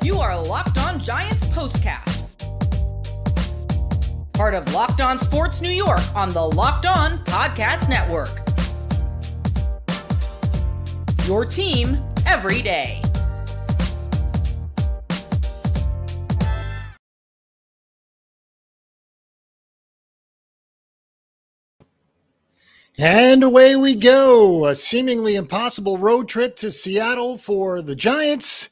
You are Locked On Giants Postcast, part of Locked On Sports New York on the Locked On Podcast Network. Your team every day. And away we go. A seemingly impossible road trip to Seattle for the Giants.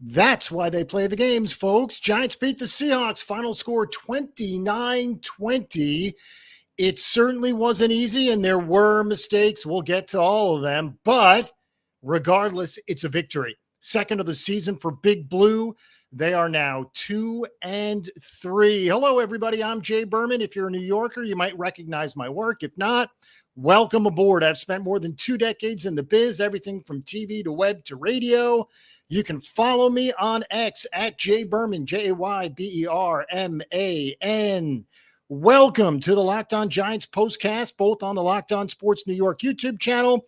That's why they play the games, folks. Giants beat the Seahawks. Final score 29-20. It certainly wasn't easy, and there were mistakes. We'll get to all of them. But regardless, it's a victory. Second of the season for Big Blue. They are now 2-3. Hello, everybody. I'm Jay Berman. If you're a New Yorker, you might recognize my work. If not, welcome aboard. I've spent more than 2 decades in the biz, everything from TV to web to radio. You can follow me on X at Jay Berman, Jayberman. Welcome to the Locked On Giants postcast, both on the Locked On Sports New York YouTube channel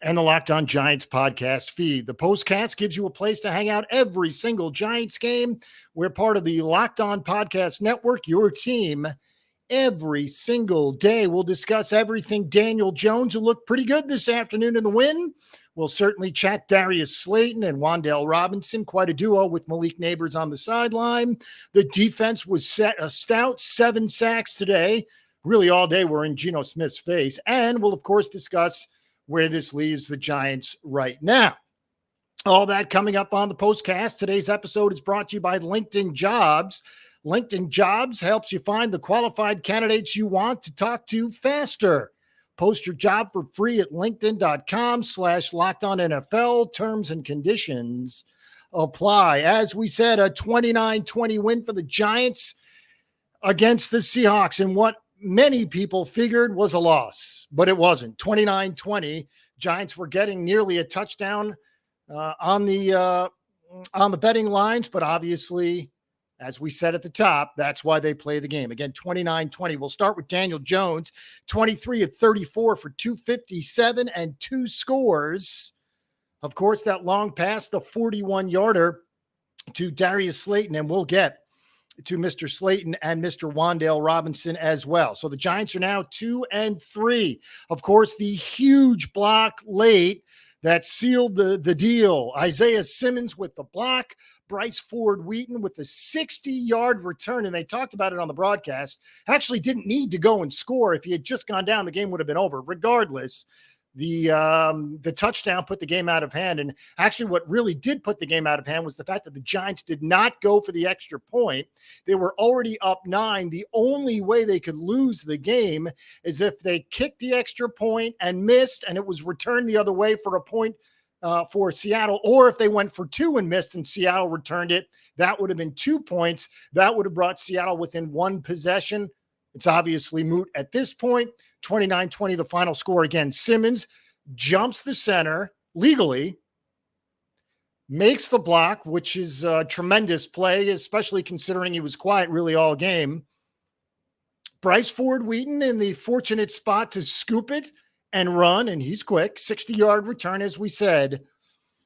and the Locked On Giants podcast feed. The postcast gives you a place to hang out every single Giants game. We're part of the Locked On Podcast Network, your team every single day. We'll discuss everything Daniel Jones, who looked pretty good this afternoon in the win. We'll certainly chat Darius Slayton and Wan'Dale Robinson, quite a duo with Malik Nabers on the sideline. The defense was set a stout 7 sacks today. Really all day we're in Geno Smith's face. And we'll, of course, discuss where this leaves the Giants right now. All that coming up on the postcast. Today's episode is brought to you by LinkedIn Jobs. LinkedIn Jobs helps you find the qualified candidates you want to talk to faster. Post your job for free at linkedin.com/LockedOnNFL. Terms and conditions apply. As we said, a 29-20 win for the Giants against the Seahawks in what many people figured was a loss, but it wasn't. 29-20. Giants were getting nearly a touchdown on the betting lines, but obviously, as we said at the top, that's why they play the game. Again, 29-20. We'll start with Daniel Jones, 23 of 34 for 257 and 2 scores. Of course, that long pass, the 41-yarder to Darius Slayton, and we'll get to Mr. Slayton and Mr. Wan'Dale Robinson as well. So the Giants are now 2-3. Of course, the huge block late that sealed the deal. Isaiah Simmons with the block, Bryce Ford-Wheaton with the 60-yard return, and they talked about it on the broadcast. Actually didn't need to go and score. If he had just gone down, the game would have been over. Regardless, the touchdown put the game out of hand. And actually what really did put the game out of hand was the fact that the Giants did not go for the extra point. They were already up 9. The only way they could lose the game is if they kicked the extra point and missed, and it was returned the other way for a point for Seattle, or if they went for 2 and missed and Seattle returned it. That would have been 2 points. That would have brought Seattle within 1 possession. It's obviously moot at this point. 29-20, the final score. Again, Simmons jumps the center legally, makes the block, which is a tremendous play, especially considering he was quiet really all game. Bryce Ford-Wheaton in the fortunate spot to scoop it and run, and he's quick. 60-yard return, as we said.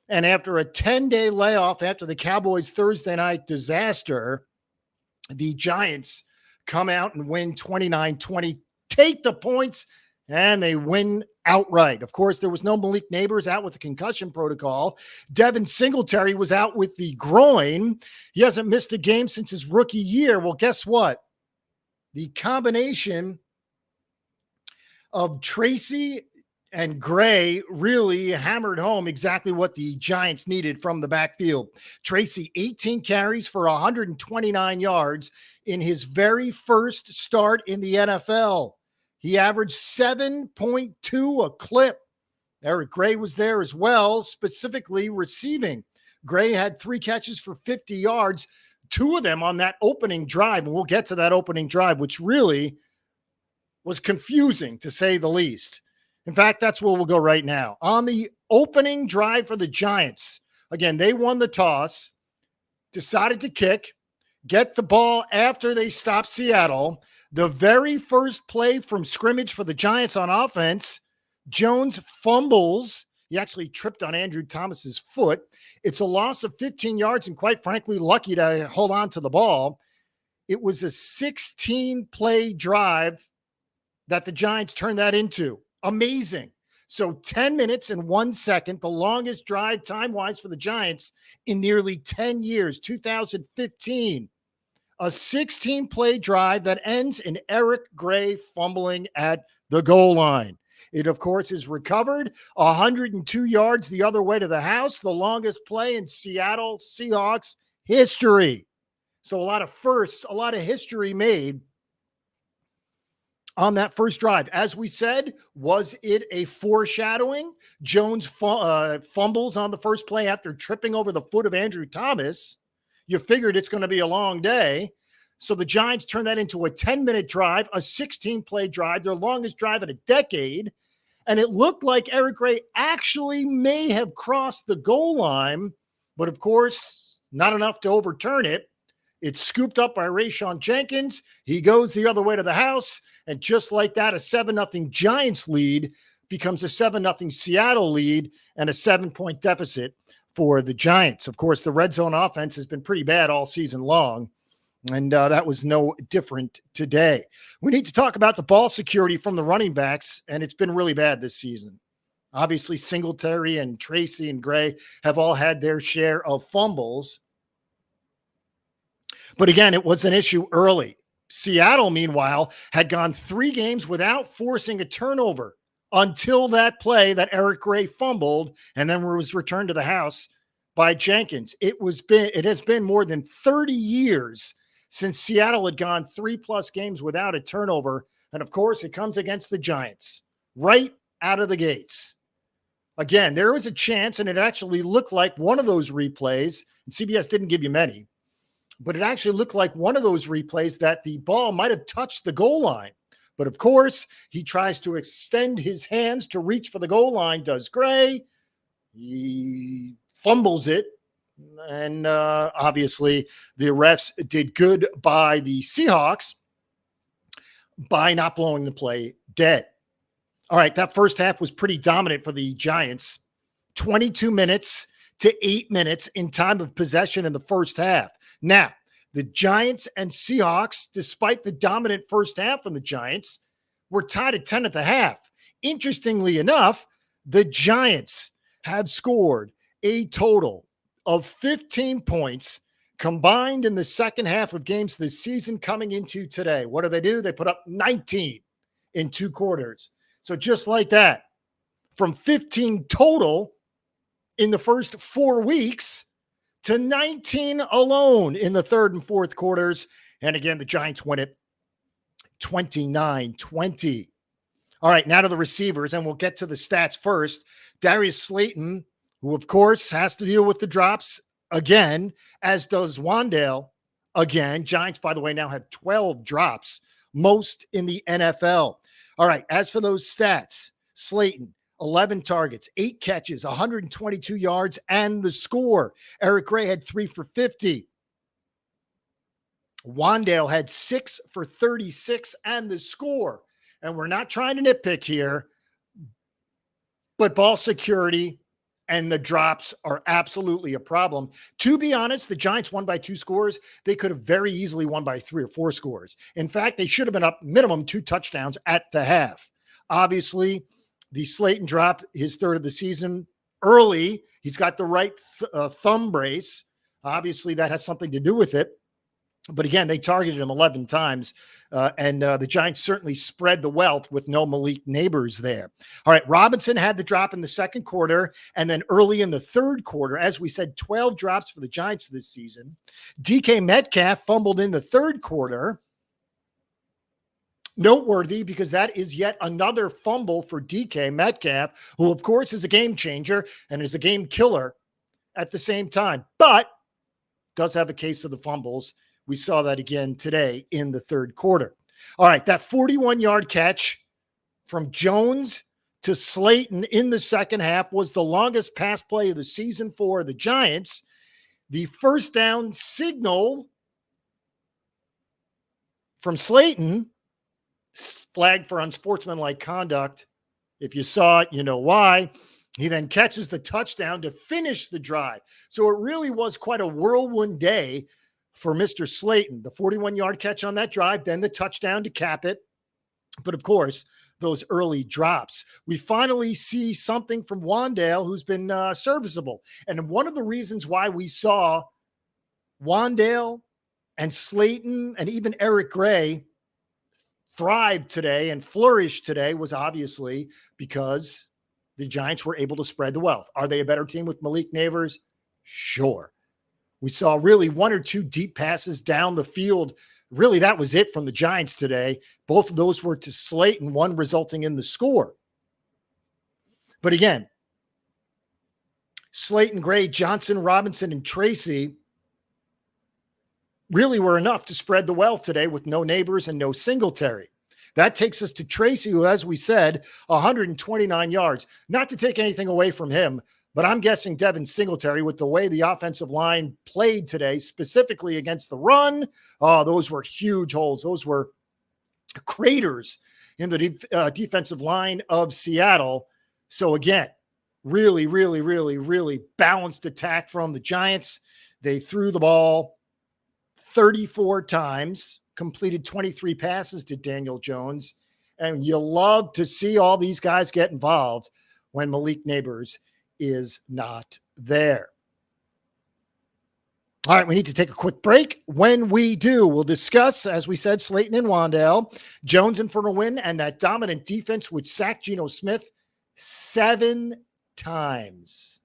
And after a 10-day layoff after the Cowboys' Thursday night disaster, the Giants come out and win 29-20, take the points, and they win outright. Of course, there was no Malik Nabers, out with the concussion protocol. Devin Singletary was out with the groin. He hasn't missed a game since his rookie year. Well, guess what? The combination of Tracy and Gray really hammered home exactly what the Giants needed from the backfield. Tracy, 18 carries for 129 yards in his very first start in the NFL. He averaged 7.2 a clip. Eric Gray was there as well, specifically receiving. Gray had 3 catches for 50 yards, 2 of them on that opening drive, and we'll get to that opening drive, which really was confusing, to say the least. In fact, that's where we'll go right now. On the opening drive for the Giants, again, they won the toss, decided to kick, get the ball after they stopped Seattle. The very first play from scrimmage for the Giants on offense, Jones fumbles He actually tripped on Andrew Thomas's foot. It's a loss of 15 yards and quite frankly, lucky to hold on to the ball. It was a 16-play drive that the Giants turned that into. Amazing. So 10 minutes and 1 second, the longest drive time-wise for the Giants in nearly 10 years, 2015. A 16-play drive that ends in Eric Gray fumbling at the goal line. It, of course, is recovered 102 yards the other way to the house, the longest play in Seattle Seahawks history. So a lot of firsts, a lot of history made on that first drive. As we said, was it a foreshadowing? Jones fumbles on the first play after tripping over the foot of Andrew Thomas. You figured it's going to be a long day. So the Giants turned that into a 10-minute drive, a 16-play drive, their longest drive in a decade. And it looked like Eric Gray actually may have crossed the goal line, but of course, not enough to overturn it. It's scooped up by Rayshon Jenkins. He goes the other way to the house. And just like that, a 7-0 Giants lead becomes a 7-0 Seattle lead and a 7-point deficit for the Giants. Of course, the red zone offense has been pretty bad all season long. And that was no different today. We need to talk about the ball security from the running backs, and it's been really bad this season. Obviously, Singletary and Tracy and Gray have all had their share of fumbles. But again, it was an issue early. Seattle, meanwhile, had gone 3 games without forcing a turnover until that play that Eric Gray fumbled and then was returned to the house by Jenkins. It has been more than 30 years since Seattle had gone 3+ games without a turnover. And of course, it comes against the Giants right out of the gates. Again, there was a chance, and it actually looked like one of those replays, and CBS didn't give you many, but it actually looked like one of those replays that the ball might have touched the goal line. But of course, he tries to extend his hands to reach for the goal line, does Gray. He fumbles it. And obviously, the refs did good by the Seahawks by not blowing the play dead. All right, that first half was pretty dominant for the Giants. 22 minutes to 8 minutes in time of possession in the first half. Now, the Giants and Seahawks, despite the dominant first half from the Giants, were tied at 10 at the half. Interestingly enough, the Giants have scored a total of 15 points combined in the second half of games this season coming into today. What do? They put up 19 in 2 quarters. So just like that, from 15 total in the first 4 weeks to 19 alone in the third and fourth quarters. And again, the Giants win it 29-20. All right, now to the receivers, and we'll get to the stats first. Darius Slayton, who, of course, has to deal with the drops again, as does Wan'Dale again. Giants, by the way, now have 12 drops, most in the NFL. All right, as for those stats, Slayton, 11 targets, 8 catches, 122 yards, and the score. Eric Gray had 3 for 50. Wan'Dale had 6 for 36 and the score. And we're not trying to nitpick here, but ball security and the drops are absolutely a problem. To be honest, the Giants won by 2 scores. They could have very easily won by 3 or 4 scores. In fact, they should have been up minimum 2 touchdowns at the half. Obviously, the Slayton drop, his 3rd of the season, early. He's got the right thumb brace. Obviously, that has something to do with it. But again, they targeted him 11 times, and the Giants certainly spread the wealth with no Malik Nabers there. All right, Robinson had the drop in the second quarter, and then early in the third quarter, as we said, 12 drops for the Giants this season. DK Metcalf fumbled in the third quarter. Noteworthy because that is yet another fumble for DK Metcalf, who, of course, is a game changer and is a game killer at the same time, but does have a case of the fumbles. We saw that again today in the third quarter. All right, that 41-yard catch from Jones to Slayton in the second half was the longest pass play of the season for the Giants. The first down signal from Slayton, flagged for unsportsmanlike conduct. If you saw it, you know why. He then catches the touchdown to finish the drive. So it really was quite a whirlwind day for Mr. Slayton. The 41-yard catch on that drive, then the touchdown to cap it. But of course, those early drops. We finally see something from Wan'Dale, who's been serviceable. And one of the reasons why we saw Wan'Dale and Slayton and even Eric Gray thrive today and flourish today was obviously because the Giants were able to spread the wealth. Are they a better team with Malik Nabers? Sure. We saw really one or two deep passes down the field. Really, that was it from the Giants today. Both of those were to Slayton, one resulting in the score. But again, Slayton, Gray, Johnson, Robinson, and Tracy really were enough to spread the wealth today with no Nabers and no Singletary. That takes us to Tracy, who, as we said, 129 yards. Not to take anything away from him, but I'm guessing Devin Singletary, with the way the offensive line played today, specifically against the run, those were huge holes. Those were craters in the defensive line of Seattle. So again, really, really, really, really balanced attack from the Giants. They threw the ball 34 times, completed 23 passes to Daniel Jones. And you love to see all these guys get involved when Malik Nabers is not there. All right, we need to take a quick break. When we do, we'll discuss, as we said, Slayton and Wan'Dale, Jones in for a win, and that dominant defense which sacked Geno Smith 7 times.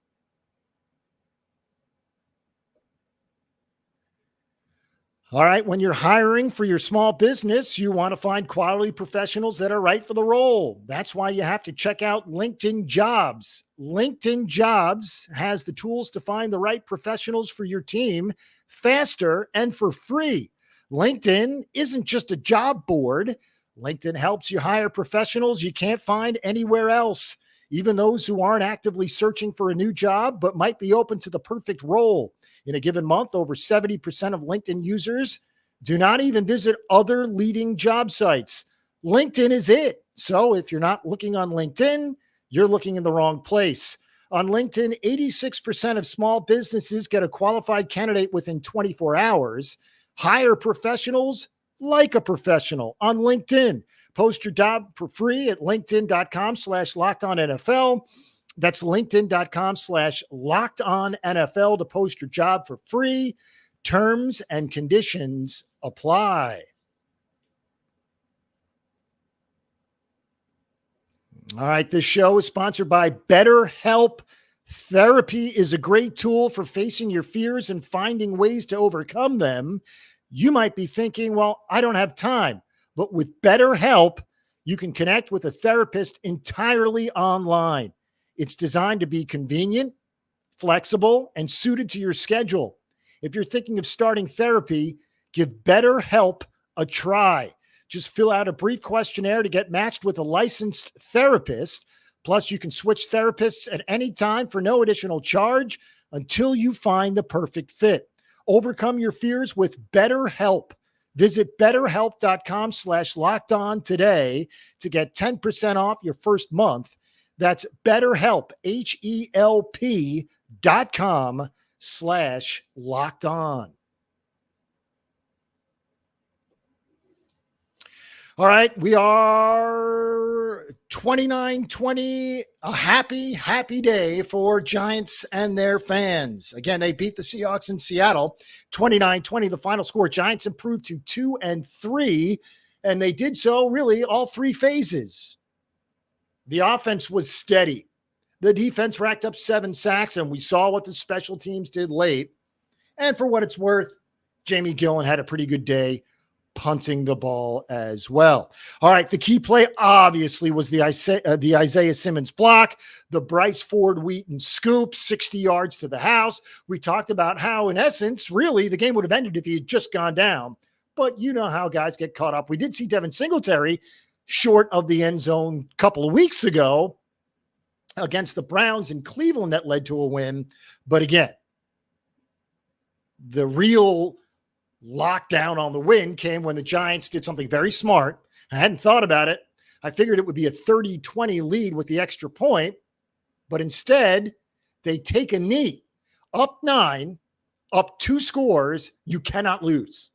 All right, when you're hiring for your small business, you want to find quality professionals that are right for the role. That's why you have to check out LinkedIn Jobs. LinkedIn Jobs has the tools to find the right professionals for your team faster and for free. LinkedIn isn't just a job board. LinkedIn helps you hire professionals you can't find anywhere else, even those who aren't actively searching for a new job but might be open to the perfect role. In a given month, over 70% of LinkedIn users do not even visit other leading job sites. LinkedIn is it. So if you're not looking on LinkedIn, you're looking in the wrong place. On LinkedIn, 86% of small businesses get a qualified candidate within 24 hours. Hire professionals like a professional on LinkedIn. Post your job for free at linkedin.com/LockedOnNFL. That's linkedin.com/LockedOnNFL to post your job for free. Terms and conditions apply. All right, this show is sponsored by BetterHelp. Therapy is a great tool for facing your fears and finding ways to overcome them. You might be thinking, well, I don't have time. But with BetterHelp, you can connect with a therapist entirely online. It's designed to be convenient, flexible, and suited to your schedule. If you're thinking of starting therapy, give BetterHelp a try. Just fill out a brief questionnaire to get matched with a licensed therapist. Plus, you can switch therapists at any time for no additional charge until you find the perfect fit. Overcome your fears with BetterHelp. Visit BetterHelp.com/LockedOn today to get 10% off your first month. That's BetterHelp, HELP.com/LockedOn. All right, we are 29-20, a happy day for Giants and their fans. Again, they beat the Seahawks in Seattle, 29-20, the final score. Giants improved to 2-3, and they did so really all three phases. The offense was steady. The defense racked up 7 sacks, and we saw what the special teams did late. And for what it's worth, Jamie Gillen had a pretty good day punting the ball as well. All right, the key play obviously was the Isaiah Simmons block, the Bryce Ford Wheaton scoop, 60 yards to the house. We talked about how, in essence, really the game would have ended if he had just gone down. But you know how guys get caught up. We did see Devin Singletary short of the end zone a couple of weeks ago against the Browns in Cleveland that led to a win. But again, the real lockdown on the win came when the Giants did something very smart. I hadn't thought about it. I figured it would be a 30-20 lead with the extra point, But instead, they take a knee. Up 9, up 2 scores, you cannot lose.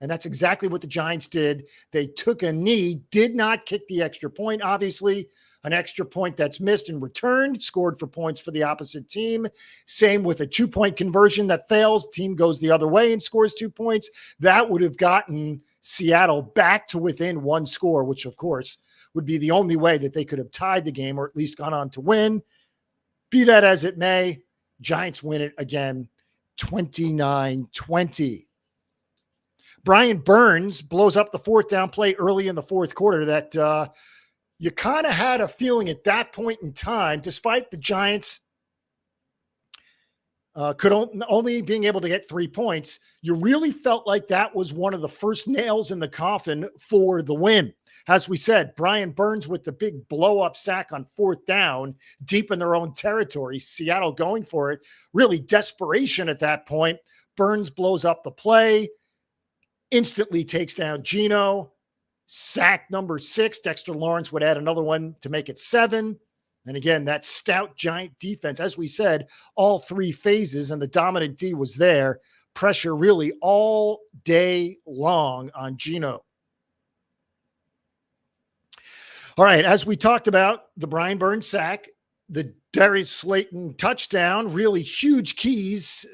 And that's exactly what the Giants did. They took a knee, did not kick the extra point. Obviously, an extra point that's missed and returned, scored for points for the opposite team. Same with a 2-point conversion that fails. Team goes the other way and scores 2 points. That would have gotten Seattle back to within 1 score, which, of course, would be the only way that they could have tied the game or at least gone on to win. Be that as it may, Giants win it again, 29-20. Brian Burns blows up the 4th down play early in the 4th quarter that you kind of had a feeling at that point in time, despite the Giants could only being able to get 3 points, you really felt like that was one of the first nails in the coffin for the win. As we said, Brian Burns with the big blow-up sack on 4th down, deep in their own territory, Seattle going for it, really desperation at that point. Burns blows up the play, instantly takes down Geno. Sack number 6. Dexter Lawrence would add another one to make it 7. And again, that stout Giant defense, as we said, all 3 phases, and the dominant D was there. Pressure really all day long on Geno. All right, as we talked about, the Brian Burns sack, the Darius Slayton touchdown, really huge keys,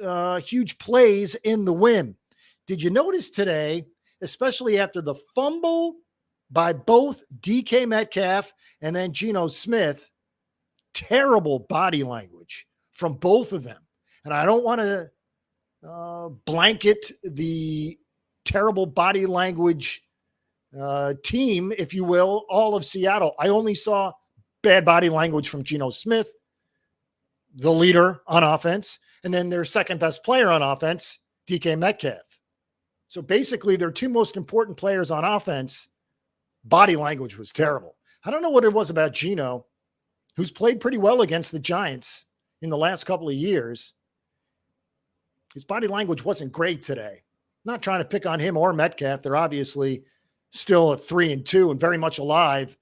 huge plays in the win. Did you notice today, especially after the fumble by both DK Metcalf and then Geno Smith, terrible body language from both of them. And I don't want to blanket the terrible body language team, if you will, all of Seattle. I only saw bad body language from Geno Smith, the leader on offense, and then their second best player on offense, DK Metcalf. So basically, their 2 most important players on offense, body language was terrible. I don't know what it was about Geno, who's played pretty well against the Giants in the last couple of years. His body language wasn't great today. Not trying to pick on him or Metcalf. They're obviously still at 3-2 and very much alive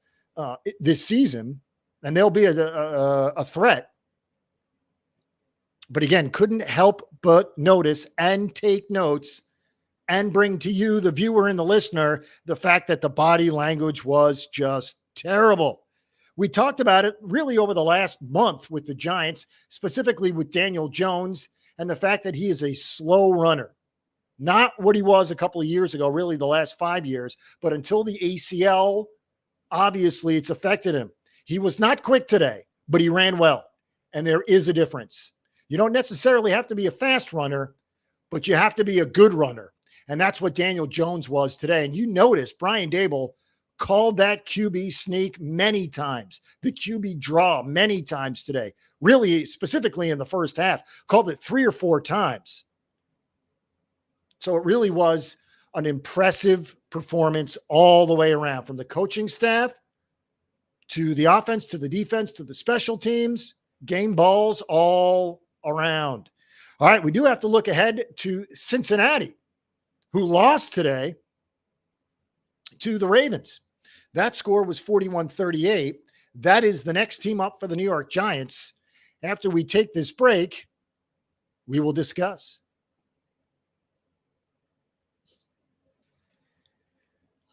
this season, and they'll be a threat. But again, couldn't help but notice and take notes and bring to you, the viewer and the listener, the fact that the body language was just terrible. We talked about it really over the last month with the Giants, specifically with Daniel Jones, and the fact that he is a slow runner. Not what he was a couple of years ago, really the last 5 years, but until the ACL, obviously it's affected him. He was not quick today, but he ran well, and there is a difference. You don't necessarily have to be a fast runner, but you have to be a good runner. And that's what Daniel Jones was today. And you notice Brian Daboll called that QB sneak many times, the QB draw many times today, really specifically in the first half, called it 3 or 4 times. So it really was an impressive performance all the way around, from the coaching staff to the offense, to the defense, to the special teams, game balls all around. All right, we do have to look ahead to Cincinnati, who lost today to the Ravens. That score was 41-38. That is the next team up for the New York Giants. After we take this break, we will discuss.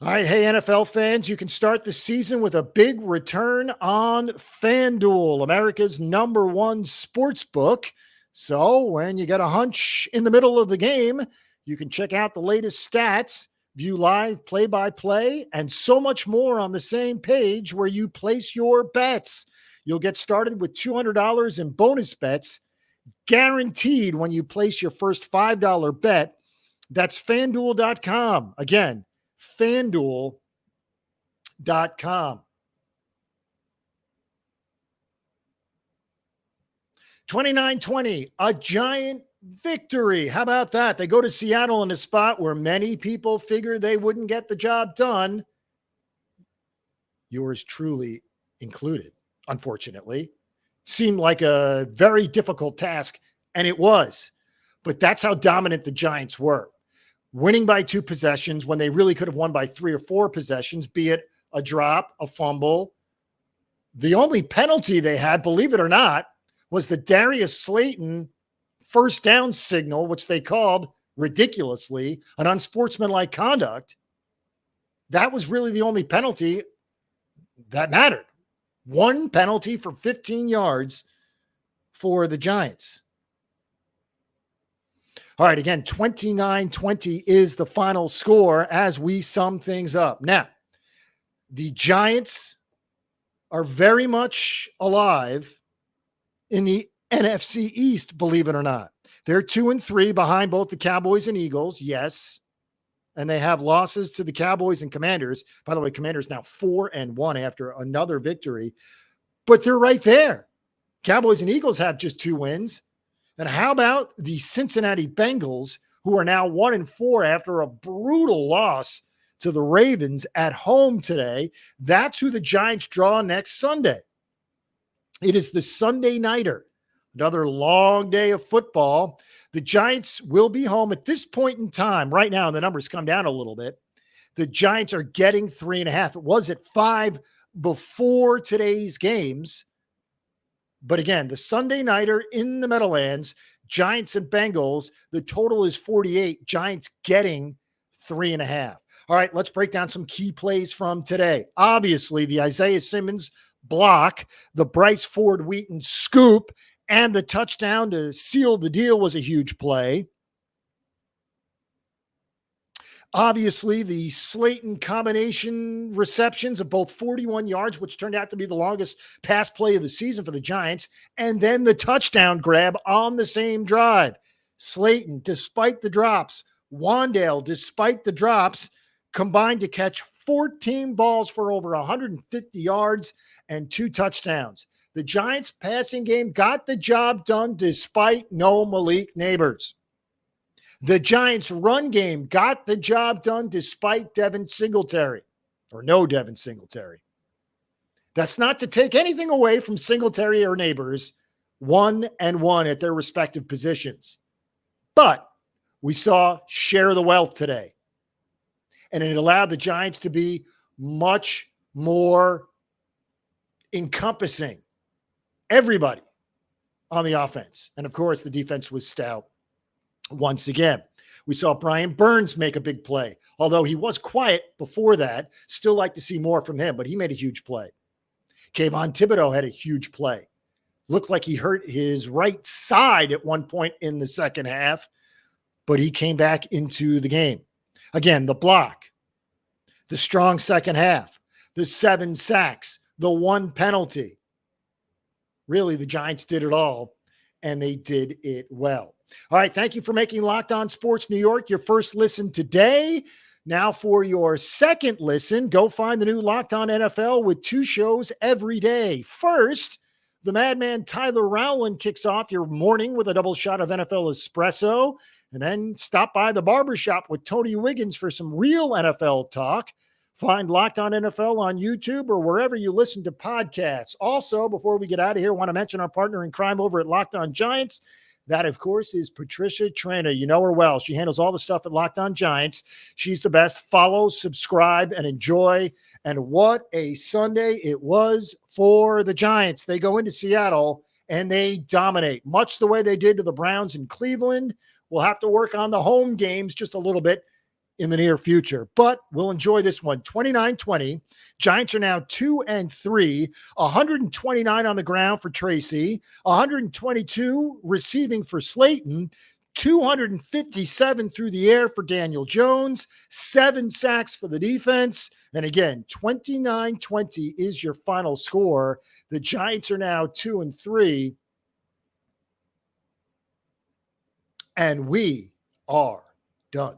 All right, hey, NFL fans, you can start the season with a big return on FanDuel, America's #1 sports book. So when you got a hunch in the middle of the game, you can check out the latest stats, view live play-by-play, and so much more on the same page where you place your bets. You'll get started with $200 in bonus bets, guaranteed when you place your first $5 bet. That's FanDuel.com. Again, FanDuel.com. 29-20, a Giant victory. How about that? They go to Seattle in a spot where many people figured they wouldn't get the job done. Yours truly included, unfortunately. Seemed like a very difficult task, and it was. But that's how dominant the Giants were. Winning by 2 possessions when they really could have won by 3 or 4 possessions, be it a drop, a fumble. The only penalty they had, believe it or not, was the Darius Slayton first down signal, which they called ridiculously an unsportsmanlike conduct. That was really the only penalty that mattered. One penalty for 15 yards for the Giants. All right, again, 29-20 is the final score as we sum things up. Now, the Giants are very much alive in the NFC East, believe it or not. They're 2-3 behind both the Cowboys and Eagles, yes. And they have losses to the Cowboys and Commanders. By the way, Commanders now 4-1 after another victory. But they're right there. Cowboys and Eagles have just 2 wins. And how about the Cincinnati Bengals, who are now 1-4 after a brutal loss to the Ravens at home today? That's who the Giants draw next Sunday. It is the Sunday nighter. Another long day of football. The Giants will be home at this point in time. Right now, the numbers come down a little bit. The Giants are getting 3.5. It was at 5 before today's games. But again, the Sunday nighter in the Meadowlands, Giants and Bengals, the total is 48. Giants getting 3.5. All right, let's break down some key plays from today. Obviously, the Isaiah Simmons block, the Bryce Ford Wheaton scoop, and the touchdown to seal the deal was a huge play. Obviously, the Slayton combination receptions of both 41 yards, which turned out to be the longest pass play of the season for the Giants, and then the touchdown grab on the same drive. Slayton, despite the drops, Wandale, despite the drops, combined to catch 14 balls for over 150 yards and 2 touchdowns. The Giants' passing game got the job done despite no Malik Nabers. The Giants' run game got the job done despite Devin Singletary, or no Devin Singletary. That's not to take anything away from Singletary or Nabers, 1-1 at their respective positions. But we saw share the wealth today. And it allowed the Giants to be much more encompassing. Everybody on the offense. And of course, the defense was stout. Once again, we saw Brian Burns make a big play. Although he was quiet before that, still like to see more from him, but he made a huge play. Kayvon Thibodeau had a huge play. Looked like he hurt his right side at one point in the second half, but he came back into the game. Again, the block, the strong second half, the 7 sacks, the 1 penalty. Really, the Giants did it all, and they did it well. All right, thank you for making Locked On Sports New York your first listen today. Now for your second listen, go find the new Locked On NFL with 2 shows every day. First, the madman Tyler Rowland kicks off your morning with a double shot of NFL espresso, and then stop by the barbershop with Tony Wiggins for some real NFL talk. Find Locked On NFL on YouTube or wherever you listen to podcasts. Also, before we get out of here, I want to mention our partner in crime over at Locked On Giants. That, of course, is Patricia Traina. You know her well. She handles all the stuff at Locked On Giants. She's the best. Follow, subscribe, and enjoy. And what a Sunday it was for the Giants. They go into Seattle, and they dominate, much the way they did to the Browns in Cleveland. We'll have to work on the home games just a little bit in the near future, but we'll enjoy this one. 29-20. Giants are now 2-3, 129 on the ground for Tracy, 122 receiving for Slayton, 257 through the air for Daniel Jones, 7 sacks for the defense. And again, 29-20 is your final score. The Giants are now 2-3, and we are done.